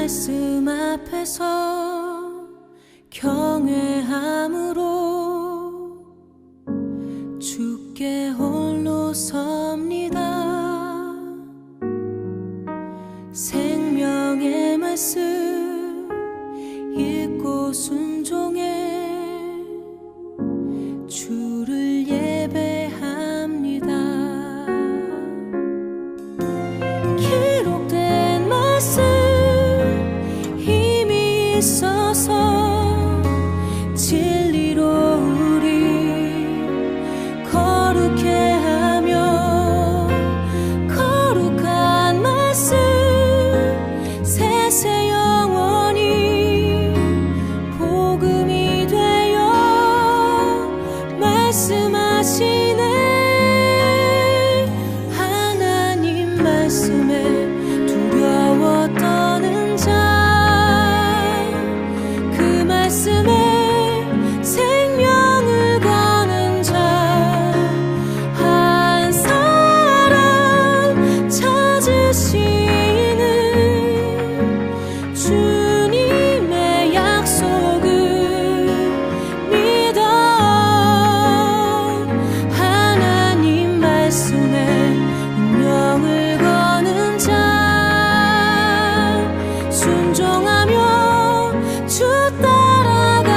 말씀 앞에서 경외함으로 주께 홀로 섭니다. 생명의 말씀 읽고 순종해 주를 예배합니다. 기록된 말씀 힘이 있어서 진리로 우리 거룩해 하며 거룩한 말씀 세세 영원히 복음이 되어 말씀하시네. 하나님 말씀에 두려워 떠는 자 그 말씀에 생명을 거는 자 한 사람 찾으시는 주님의 약속을 믿어. 하나님 말씀에 운명을 거는 자 순종하며 주 따라가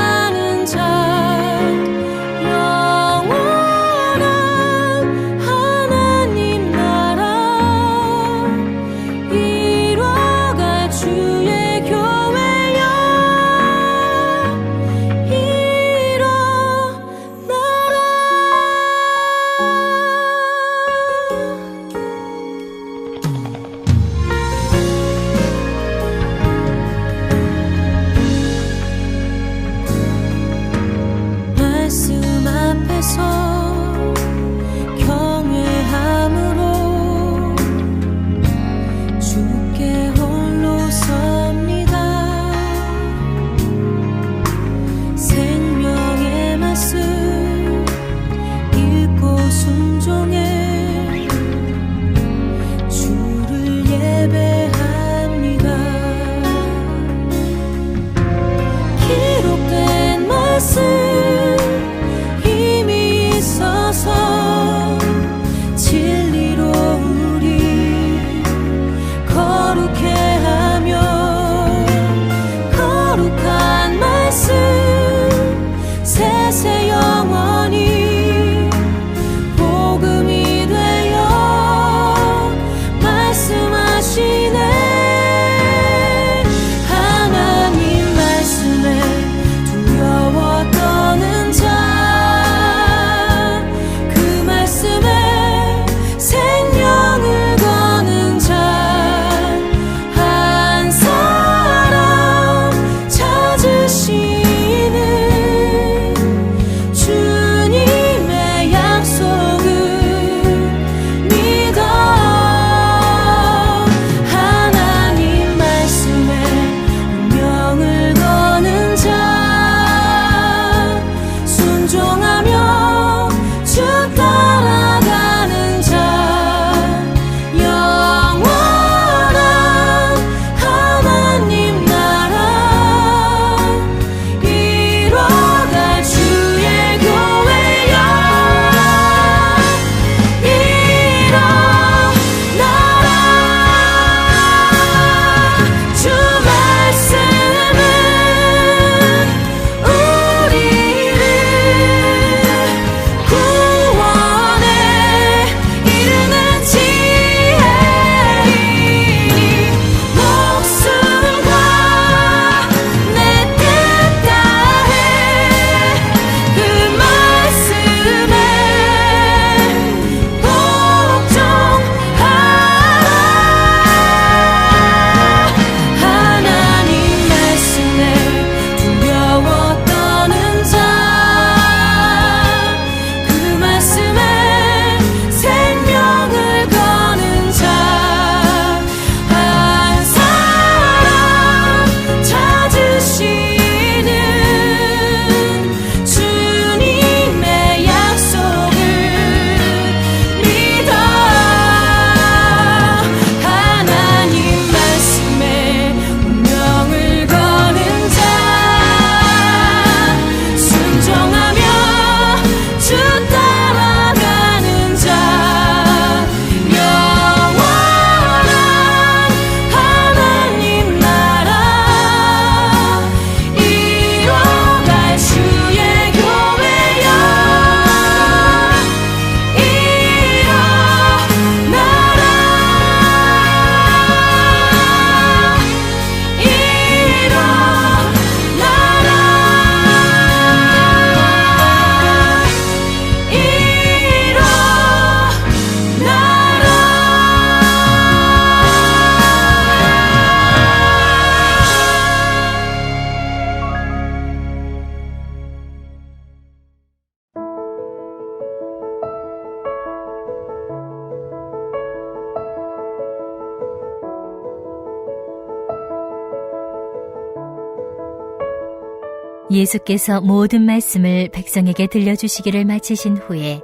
예수께서 모든 말씀을 백성에게 들려주시기를 마치신 후에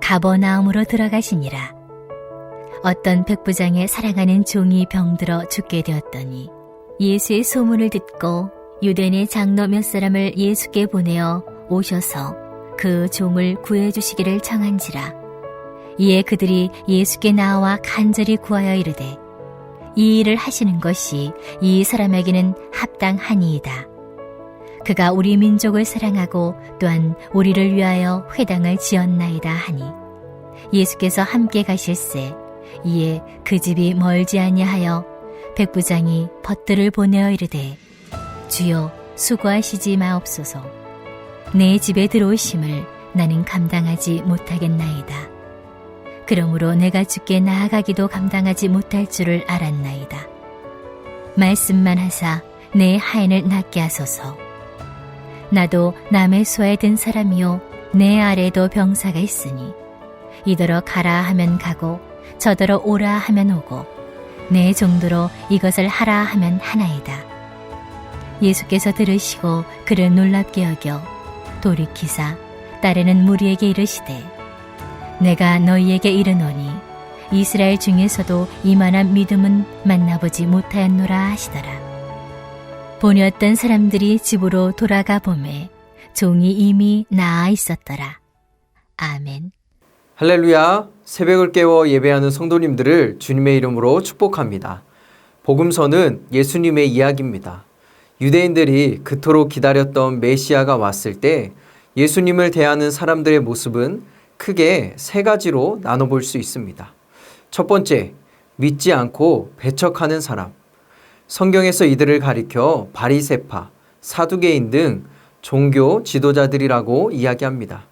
가버나움으로 들어가시니라. 어떤 백부장의 사랑하는 종이 병들어 죽게 되었더니 예수의 소문을 듣고 유대인의 장로 몇 사람을 예수께 보내어 오셔서 그 종을 구해주시기를 청한지라. 이에 그들이 예수께 나와 간절히 구하여 이르되 이 일을 하시는 것이 이 사람에게는 합당하니이다. 그가 우리 민족을 사랑하고 또한 우리를 위하여 회당을 지었나이다 하니 예수께서 함께 가실새 이에 그 집이 멀지 아니하여 백부장이 벗들을 보내어 이르되 주여 수고하시지 마옵소서. 내 집에 들어오심을 나는 감당하지 못하겠나이다. 그러므로 내가 주께 나아가기도 감당하지 못할 줄을 알았나이다. 말씀만 하사 내 하인을 낫게 하소서. 나도 남의 소에 든 사람이요 내 아래도 병사가 있으니 이더러 가라 하면 가고 저더러 오라 하면 오고 내 정도로 이것을 하라 하면 하나이다. 예수께서 들으시고 그를 놀랍게 여겨 돌이키사 따르는 무리에게 이르시되 내가 너희에게 이르노니 이스라엘 중에서도 이만한 믿음은 만나보지 못하였노라 하시더라. 보냈던 사람들이 집으로 돌아가 보매 종이 이미 나아 있었더라. 아멘. 할렐루야. 새벽을 깨워 예배하는 성도님들을 주님의 이름으로 축복합니다. 복음서는 예수님의 이야기입니다. 유대인들이 그토록 기다렸던 메시아가 왔을 때 예수님을 대하는 사람들의 모습은 크게 세 가지로 나눠볼 수 있습니다. 첫 번째, 믿지 않고 배척하는 사람. 성경에서 이들을 가리켜 바리새파, 사두개인 등 종교 지도자들이라고 이야기합니다.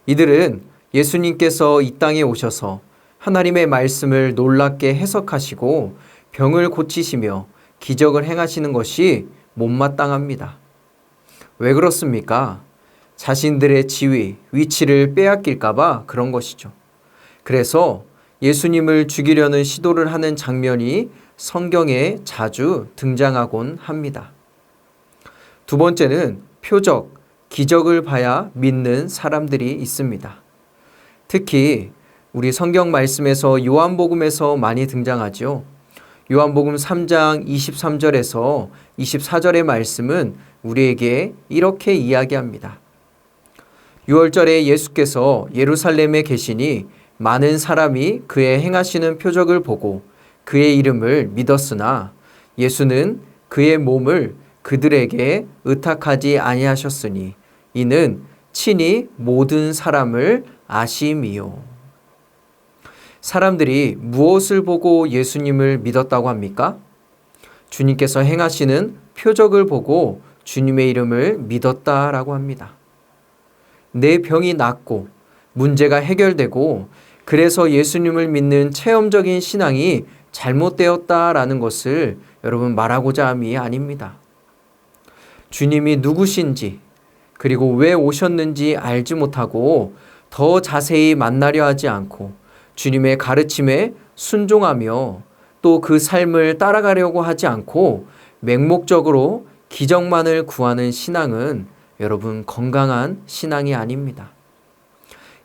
이들은 예수님께서 이 땅에 오셔서 하나님의 말씀을 놀랍게 해석하시고 병을 고치시며 기적을 행하시는 것이 못마땅합니다. 왜 그렇습니까? 자신들의 지위, 위치를 빼앗길까봐 그런 것이죠. 그래서 예수님을 죽이려는 시도를 하는 장면이 성경에 자주 등장하곤 합니다. 두 번째는 표적, 기적을 봐야 믿는 사람들이 있습니다. 특히 우리 성경 말씀에서 요한복음에서 많이 등장하죠. 요한복음 3장 23절에서 24절의 말씀은 우리에게 이렇게 이야기합니다. 6월절에 예수께서 예루살렘에 계시니 많은 사람이 그의 행하시는 표적을 보고 그의 이름을 믿었으나 예수는 그의 몸을 그들에게 의탁하지 아니하셨으니 이는 친히 모든 사람을 아심이요. 사람들이 무엇을 보고 예수님을 믿었다고 합니까? 주님께서 행하시는 표적을 보고 주님의 이름을 믿었다라고 합니다. 내 병이 낫고 문제가 해결되고 그래서 예수님을 믿는 체험적인 신앙이 잘못되었다라는 것을 여러분 말하고자 함이 아닙니다. 주님이 누구신지 그리고 왜 오셨는지 알지 못하고 더 자세히 만나려 하지 않고 주님의 가르침에 순종하며 또 그 삶을 따라가려고 하지 않고 맹목적으로 기적만을 구하는 신앙은 여러분 건강한 신앙이 아닙니다.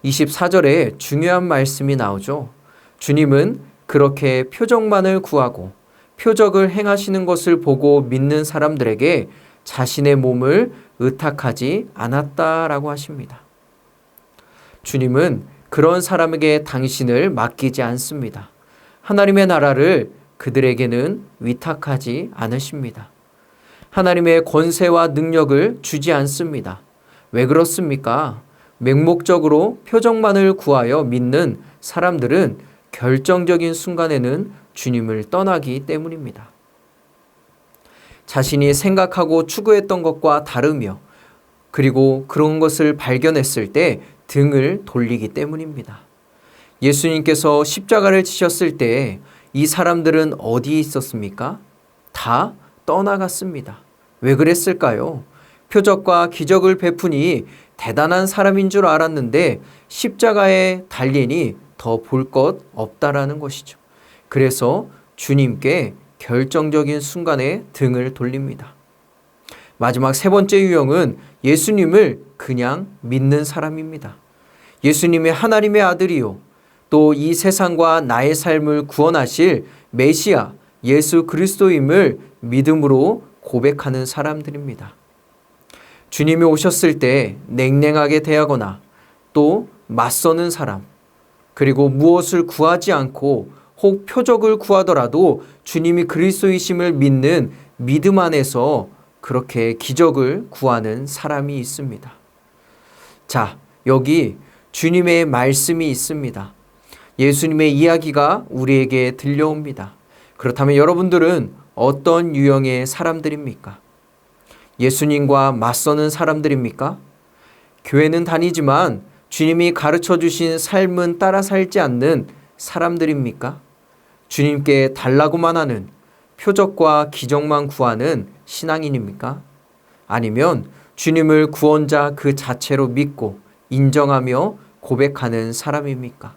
24절에 중요한 말씀이 나오죠. 주님은 그렇게 표적만을 구하고 표적을 행하시는 것을 보고 믿는 사람들에게 자신의 몸을 의탁하지 않았다라고 하십니다. 주님은 그런 사람에게 당신을 맡기지 않습니다. 하나님의 나라를 그들에게는 위탁하지 않으십니다. 하나님의 권세와 능력을 주지 않습니다. 왜 그렇습니까? 맹목적으로 표적만을 구하여 믿는 사람들은 결정적인 순간에는 주님을 떠나기 때문입니다. 자신이 생각하고 추구했던 것과 다르며 그리고 그런 것을 발견했을 때 등을 돌리기 때문입니다. 예수님께서 십자가를 지셨을 때 이 사람들은 어디에 있었습니까? 다 떠나갔습니다. 왜 그랬을까요? 표적과 기적을 베푸니 대단한 사람인 줄 알았는데 십자가에 달리니 더 볼 것 없다라는 것이죠. 그래서 주님께 결정적인 순간에 등을 돌립니다. 마지막 세 번째 유형은 예수님을 그냥 믿는 사람입니다. 예수님이 하나님의 아들이요, 또 이 세상과 나의 삶을 구원하실 메시아 예수 그리스도임을 믿음으로 고백하는 사람들입니다. 주님이 오셨을 때 냉랭하게 대하거나 또 맞서는 사람, 그리고 무엇을 구하지 않고 혹 표적을 구하더라도 주님이 그리스도이심을 믿는 믿음 안에서 그렇게 기적을 구하는 사람이 있습니다. 자, 여기 주님의 말씀이 있습니다. 예수님의 이야기가 우리에게 들려옵니다. 그렇다면 여러분들은 어떤 유형의 사람들입니까? 예수님과 맞서는 사람들입니까? 교회는 다니지만 주님이 가르쳐 주신 삶은 따라 살지 않는 사람들입니까? 주님께 달라고만 하는, 표적과 기적만 구하는 신앙인입니까? 아니면 주님을 구원자 그 자체로 믿고 인정하며 고백하는 사람입니까?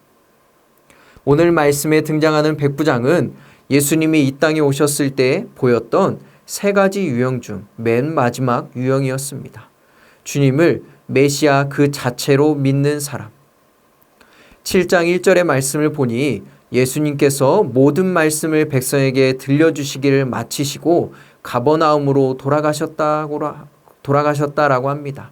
오늘 말씀에 등장하는 백부장은 예수님이 이 땅에 오셨을 때 보였던 세 가지 유형 중 맨 마지막 유형이었습니다. 주님을 메시아 그 자체로 믿는 사람. 7장 1절의 말씀을 보니 예수님께서 모든 말씀을 백성에게 들려주시기를 마치시고 가버나움으로 돌아가셨다라고 합니다.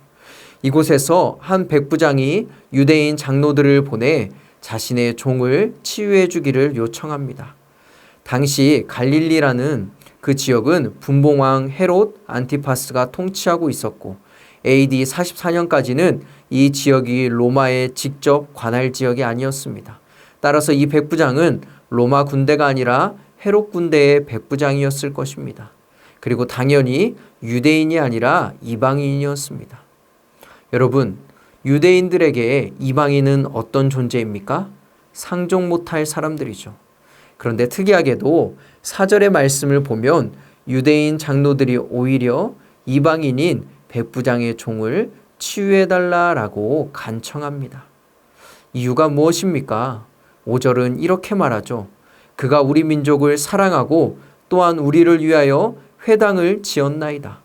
이곳에서 한 백부장이 유대인 장로들을 보내 자신의 종을 치유해 주기를 요청합니다. 당시 갈릴리라는 그 지역은 분봉왕 헤롯 안티파스가 통치하고 있었고 AD 44년까지는 이 지역이 로마의 직접 관할 지역이 아니었습니다. 따라서 이 백부장은 로마 군대가 아니라 헤롯 군대의 백부장이었을 것입니다. 그리고 당연히 유대인이 아니라 이방인이었습니다. 여러분, 유대인들에게 이방인은 어떤 존재입니까? 상종 못할 사람들이죠. 그런데 특이하게도 4절의 말씀을 보면 유대인 장로들이 오히려 이방인인 백부장의 종을 치유해달라라고 간청합니다. 이유가 무엇입니까? 5절은 이렇게 말하죠. 그가 우리 민족을 사랑하고 또한 우리를 위하여 회당을 지었나이다.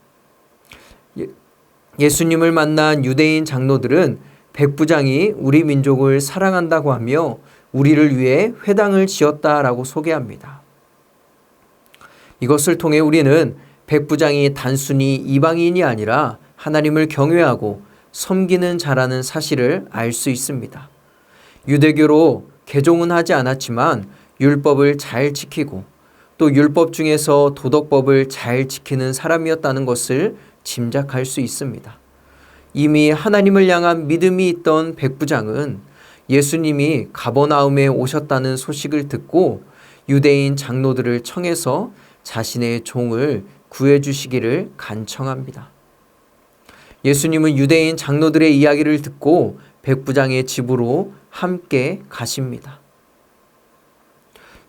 예수님을 만난 유대인 장로들은 백부장이 우리 민족을 사랑한다고 하며 우리를 위해 회당을 지었다라고 소개합니다. 이것을 통해 우리는 백부장이 단순히 이방인이 아니라 하나님을 경외하고 섬기는 자라는 사실을 알 수 있습니다. 유대교로 개종은 하지 않았지만 율법을 잘 지키고 또 율법 중에서 도덕법을 잘 지키는 사람이었다는 것을 짐작할 수 있습니다. 이미 하나님을 향한 믿음이 있던 백부장은 예수님이 가버나움에 오셨다는 소식을 듣고 유대인 장로들을 청해서 자신의 종을 구해주시기를 간청합니다. 예수님은 유대인 장로들의 이야기를 듣고 백부장의 집으로 함께 가십니다.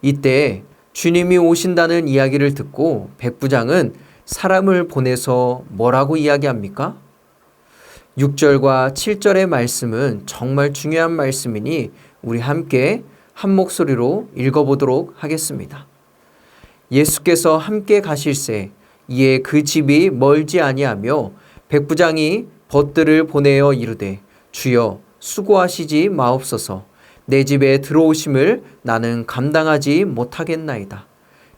이때 주님이 오신다는 이야기를 듣고 백부장은 사람을 보내서 뭐라고 이야기합니까? 6절과 7절의 말씀은 정말 중요한 말씀이니 우리 함께 한 목소리로 읽어보도록 하겠습니다. 예수께서 함께 가실새 이에 그 집이 멀지 아니하며 백부장이 벗들을 보내어 이르되 주여 수고하시지 마옵소서 내 집에 들어오심을 나는 감당하지 못하겠나이다.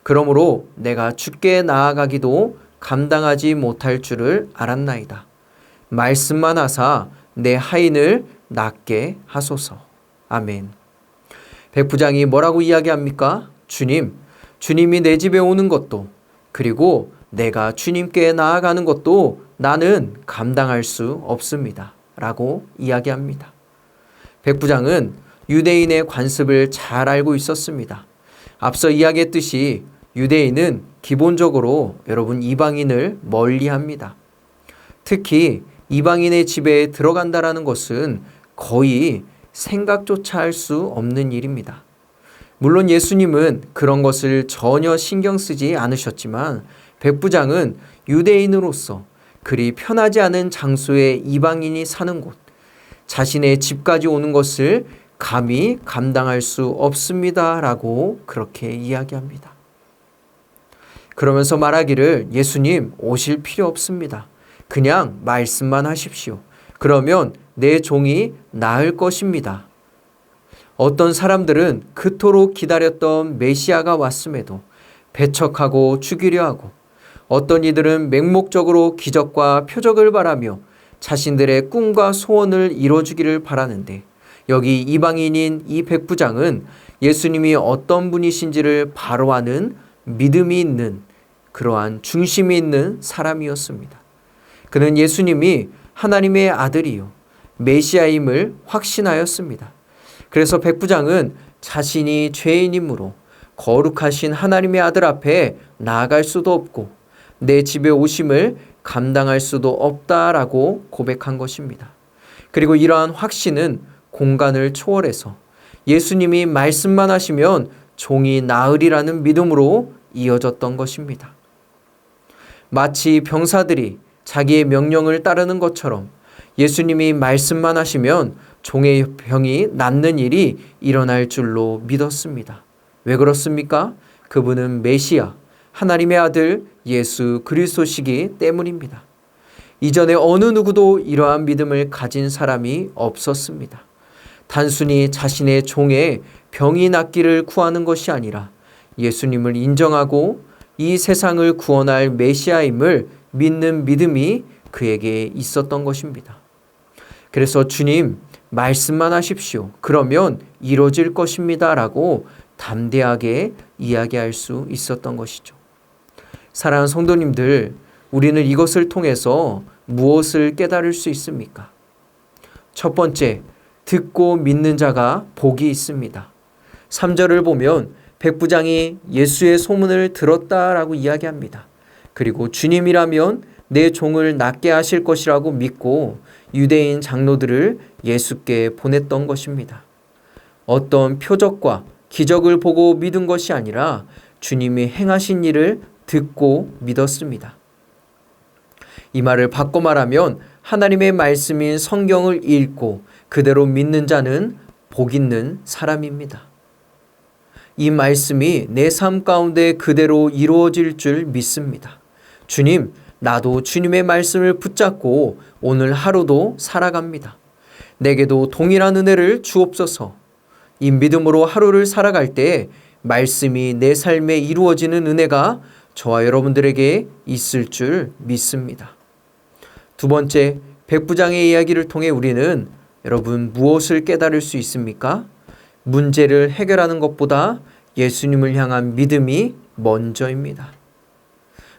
그러므로 내가 주께 나아가기도 감당하지 못할 줄을 알았나이다. 말씀만 하사 내 하인을 낫게 하소서. 아멘. 백부장이 뭐라고 이야기합니까? 주님이 내 집에 오는 것도 그리고 내가 주님께 나아가는 것도 나는 감당할 수 없습니다. 라고 이야기합니다. 백부장은 유대인의 관습을 잘 알고 있었습니다. 앞서 이야기했듯이 유대인은 기본적으로 여러분 이방인을 멀리합니다. 특히 이방인의 집에 들어간다라는 것은 거의 생각조차 할 수 없는 일입니다. 물론 예수님은 그런 것을 전혀 신경 쓰지 않으셨지만 백부장은 유대인으로서 그리 편하지 않은 장소에 이방인이 사는 곳, 자신의 집까지 오는 것을 감히 감당할 수 없습니다. 라고 그렇게 이야기합니다. 그러면서 말하기를 예수님 오실 필요 없습니다. 그냥 말씀만 하십시오. 그러면 내 종이 나을 것입니다. 어떤 사람들은 그토록 기다렸던 메시아가 왔음에도 배척하고 죽이려 하고, 어떤 이들은 맹목적으로 기적과 표적을 바라며 자신들의 꿈과 소원을 이뤄주기를 바라는데, 여기 이방인인 이 백부장은 예수님이 어떤 분이신지를 바로 아는 믿음이 있는, 그러한 중심이 있는 사람이었습니다. 그는 예수님이 하나님의 아들이요 메시아임을 확신하였습니다. 그래서 백부장은 자신이 죄인이므로 거룩하신 하나님의 아들 앞에 나아갈 수도 없고 내 집에 오심을 감당할 수도 없다라고 고백한 것입니다. 그리고 이러한 확신은 공간을 초월해서 예수님이 말씀만 하시면 종이 나으리라는 믿음으로 이어졌던 것입니다. 마치 병사들이 자기의 명령을 따르는 것처럼 예수님이 말씀만 하시면 종의 병이 낫는 일이 일어날 줄로 믿었습니다. 왜 그렇습니까? 그분은 메시아, 하나님의 아들 예수 그리스도시기 때문입니다. 이전에 어느 누구도 이러한 믿음을 가진 사람이 없었습니다. 단순히 자신의 종의 병이 낫기를 구하는 것이 아니라 예수님을 인정하고 이 세상을 구원할 메시아임을 믿는 믿음이 그에게 있었던 것입니다. 그래서 주님, 말씀만 하십시오. 그러면 이루어질 것입니다. 라고 담대하게 이야기할 수 있었던 것이죠. 사랑하는 성도님들, 우리는 이것을 통해서 무엇을 깨달을 수 있습니까? 첫 번째, 듣고 믿는 자가 복이 있습니다. 3절을 보면 백부장이 예수의 소문을 들었다라고 이야기합니다. 그리고 주님이라면 내 종을 낫게 하실 것이라고 믿고 유대인 장로들을 예수께 보냈던 것입니다. 어떤 표적과 기적을 보고 믿은 것이 아니라 주님이 행하신 일을 듣고 믿었습니다. 이 말을 바꿔 말하면 하나님의 말씀인 성경을 읽고 그대로 믿는 자는 복 있는 사람입니다. 이 말씀이 내 삶 가운데 그대로 이루어질 줄 믿습니다. 주님, 나도 주님의 말씀을 붙잡고 오늘 하루도 살아갑니다. 내게도 동일한 은혜를 주옵소서. 이 믿음으로 하루를 살아갈 때 말씀이 내 삶에 이루어지는 은혜가 저와 여러분들에게 있을 줄 믿습니다. 두 번째, 백부장의 이야기를 통해 우리는 여러분 무엇을 깨달을 수 있습니까? 문제를 해결하는 것보다 예수님을 향한 믿음이 먼저입니다.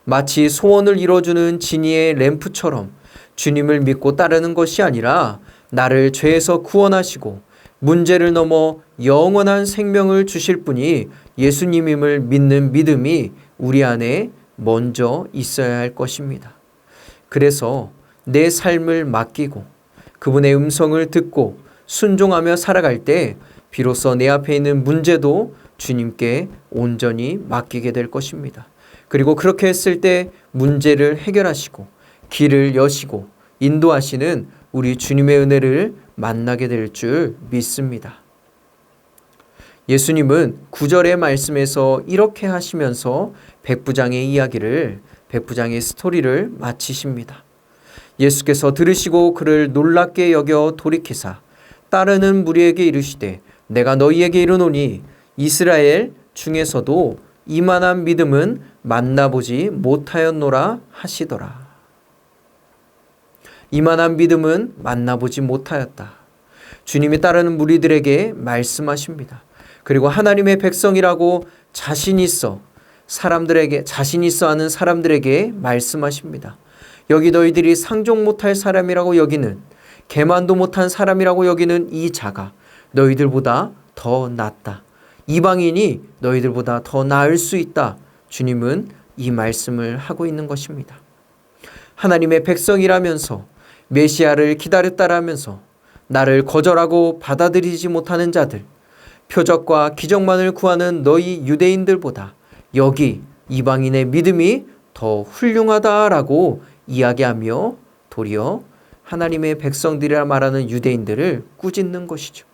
마치 소원을 이뤄주는 지니의 램프처럼 주님을 믿고 따르는 것이 아니라 나를 죄에서 구원하시고 문제를 넘어 영원한 생명을 주실 분이 예수님임을 믿는 믿음이 우리 안에 먼저 있어야 할 것입니다. 그래서 내 삶을 맡기고 그분의 음성을 듣고 순종하며 살아갈 때 비로소 내 앞에 있는 문제도 주님께 온전히 맡기게 될 것입니다. 그리고 그렇게 했을 때 문제를 해결하시고 길을 여시고 인도하시는 우리 주님의 은혜를 만나게 될 줄 믿습니다. 예수님은 9절의 말씀에서 이렇게 하시면서 백부장의 이야기를, 백부장의 스토리를 마치십니다. 예수께서 들으시고 그를 놀랍게 여겨 돌이키사 따르는 무리에게 이르시되 내가 너희에게 이르노니 이스라엘 중에서도 이만한 믿음은 만나보지 못하였노라 하시더라. 이만한 믿음은 만나보지 못하였다. 주님이 따르는 무리들에게 말씀하십니다. 그리고 하나님의 백성이라고 자신 있어 하는 사람들에게 말씀하십니다. 여기 너희들이 상종 못할 사람이라고 여기는, 개만도 못한 사람이라고 여기는 이 자가 너희들보다 더 낫다. 이방인이 너희들보다 더 나을 수 있다. 주님은 이 말씀을 하고 있는 것입니다. 하나님의 백성이라면서 메시아를 기다렸다라면서 나를 거절하고 받아들이지 못하는 자들, 표적과 기적만을 구하는 너희 유대인들보다 여기 이방인의 믿음이 더 훌륭하다라고 이야기하며 도리어 하나님의 백성들이라 말하는 유대인들을 꾸짖는 것이죠.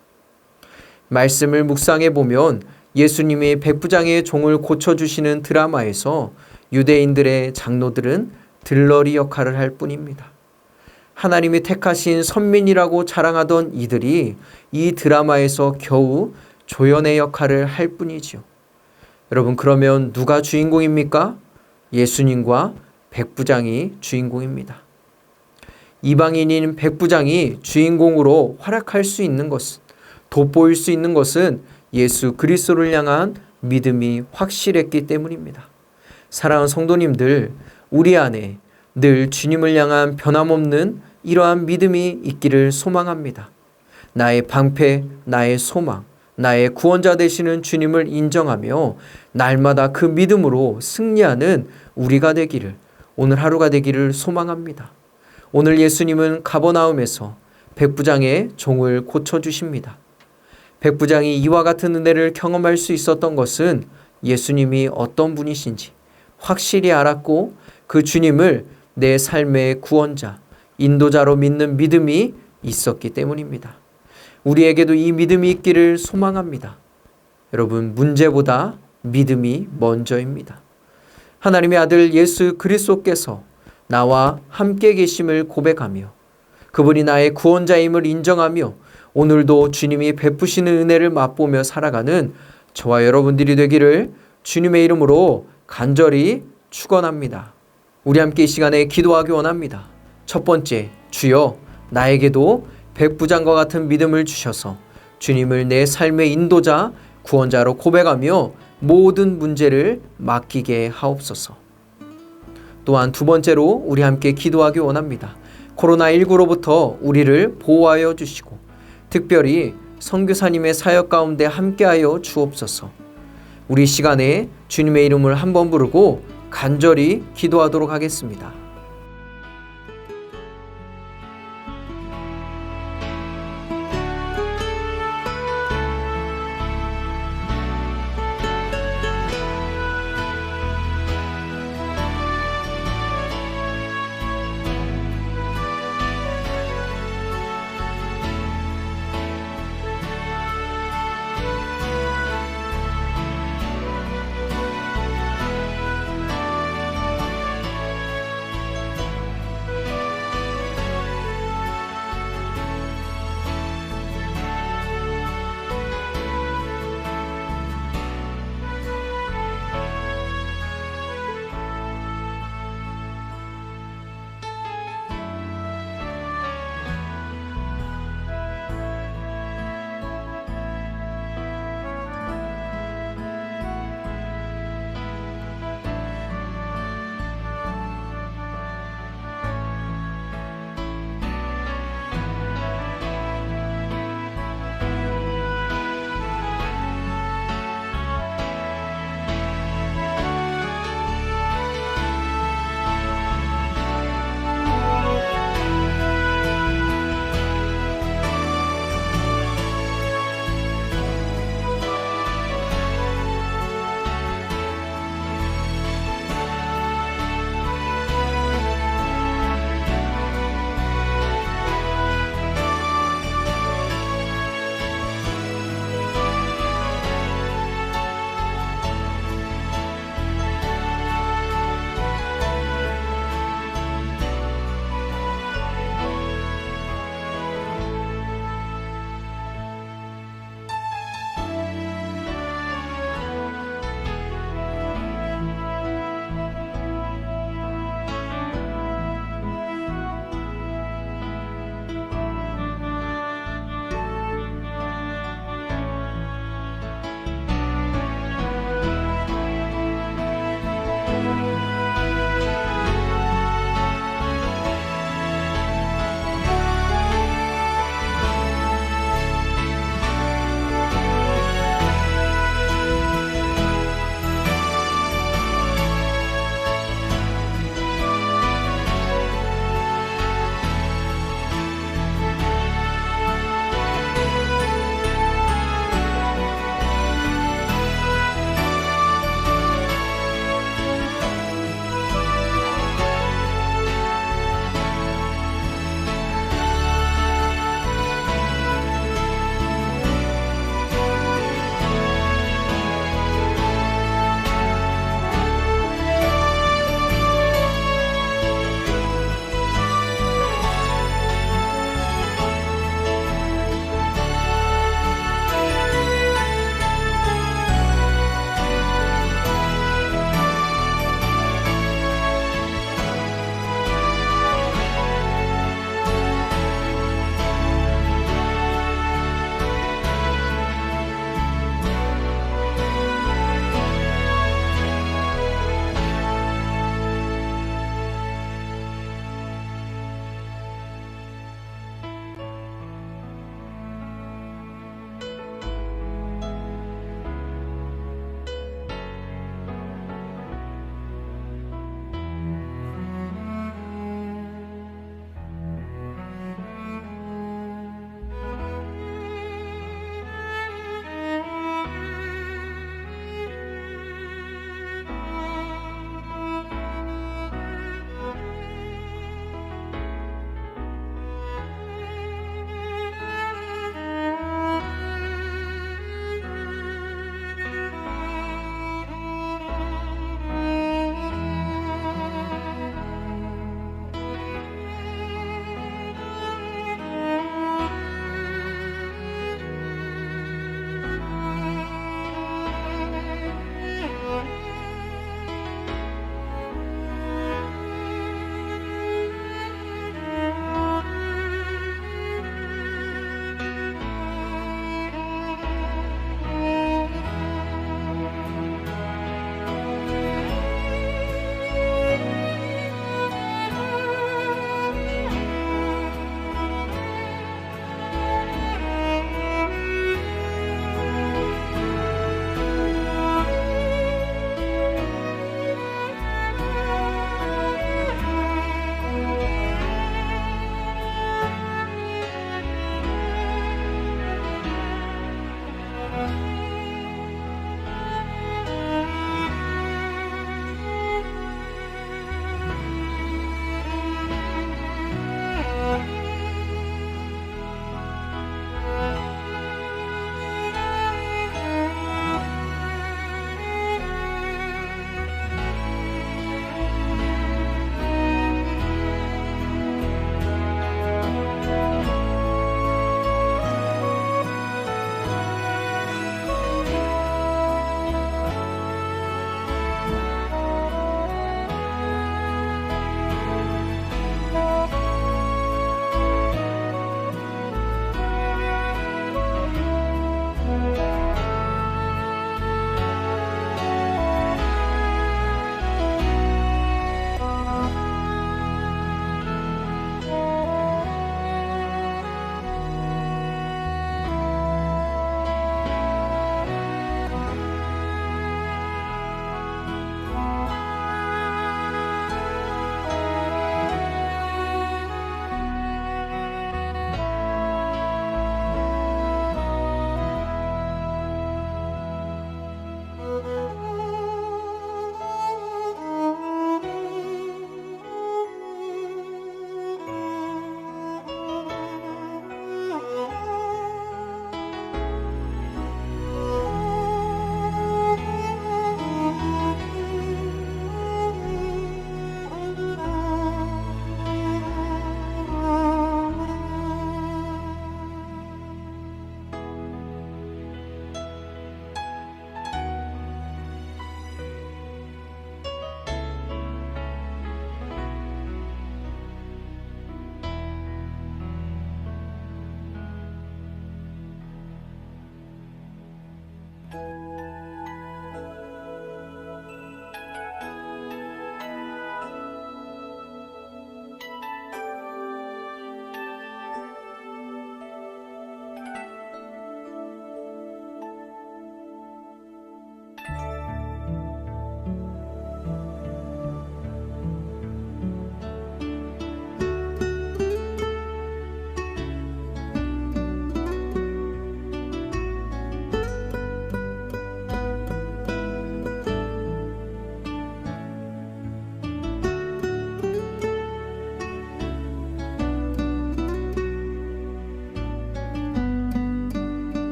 말씀을 묵상해 보면 예수님이 백부장의 종을 고쳐주시는 드라마에서 유대인들의 장로들은 들러리 역할을 할 뿐입니다. 하나님이 택하신 선민이라고 자랑하던 이들이 이 드라마에서 겨우 조연의 역할을 할 뿐이지요. 여러분, 그러면 누가 주인공입니까? 예수님과 백부장이 주인공입니다. 이방인인 백부장이 주인공으로 활약할 수 있는 것은, 돋보일 수 있는 것은 예수 그리스도를 향한 믿음이 확실했기 때문입니다. 사랑하는 성도님들, 우리 안에 늘 주님을 향한 변함없는 이러한 믿음이 있기를 소망합니다. 나의 방패, 나의 소망, 나의 구원자 되시는 주님을 인정하며 날마다 그 믿음으로 승리하는 우리가 되기를, 오늘 하루가 되기를 소망합니다. 오늘 예수님은 가버나움에서 백부장의 종을 고쳐주십니다. 백부장이 이와 같은 은혜를 경험할 수 있었던 것은 예수님이 어떤 분이신지 확실히 알았고 그 주님을 내 삶의 구원자, 인도자로 믿는 믿음이 있었기 때문입니다. 우리에게도 이 믿음이 있기를 소망합니다. 여러분, 문제보다 믿음이 먼저입니다. 하나님의 아들 예수 그리스도께서 나와 함께 계심을 고백하며 그분이 나의 구원자임을 인정하며 오늘도 주님이 베푸시는 은혜를 맛보며 살아가는 저와 여러분들이 되기를 주님의 이름으로 간절히 축원합니다. 우리 함께 이 시간에 기도하기 원합니다. 첫 번째, 주여 나에게도 백부장과 같은 믿음을 주셔서 주님을 내 삶의 인도자, 구원자로 고백하며 모든 문제를 맡기게 하옵소서. 또한 두 번째로 우리 함께 기도하기 원합니다. 코로나19로부터 우리를 보호하여 주시고 특별히 선교사님의 사역 가운데 함께하여 주옵소서. 우리 시간에 주님의 이름을 한번 부르고 간절히 기도하도록 하겠습니다.